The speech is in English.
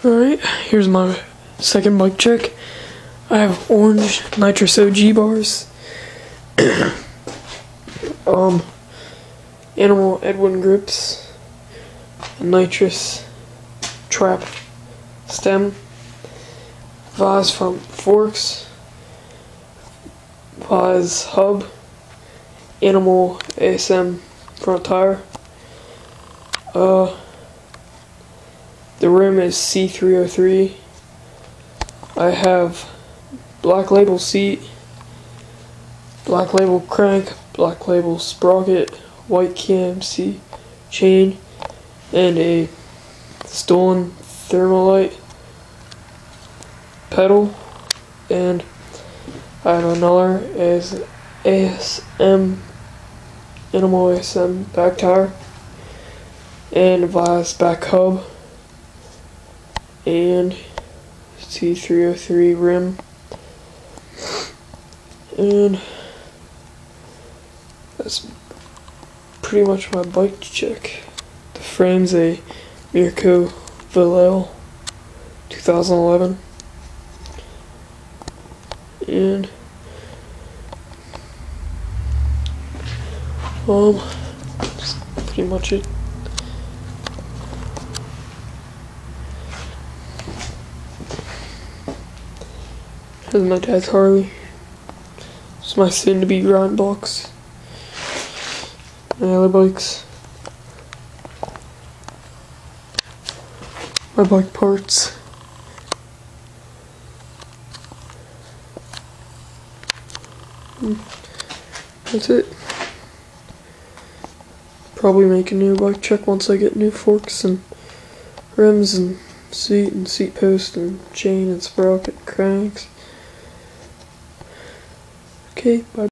Alright, here's my second bike check. I have orange nitrous OG bars. Animal Edwin grips. Nitrous trap stem. Vise front forks. Vise hub. Animal ASM front tire. The rim is C303. I have Black Label seat, Black Label crank, Black Label sprocket, white KMC chain, and a stolen Thermalite pedal. And I have another ASM Animal ASM back tire, and a Vise back hub, and C303 rim, and that's pretty much my bike check. The frame's a Mirko Vilel 2011, and that's pretty much it. Here's my dad's Harley. It's my soon-to-be grind box. My other bikes. My bike parts. That's it. Probably make a new bike check once I get new forks and rims and seat post and chain and sprocket cranks. Okay, bye.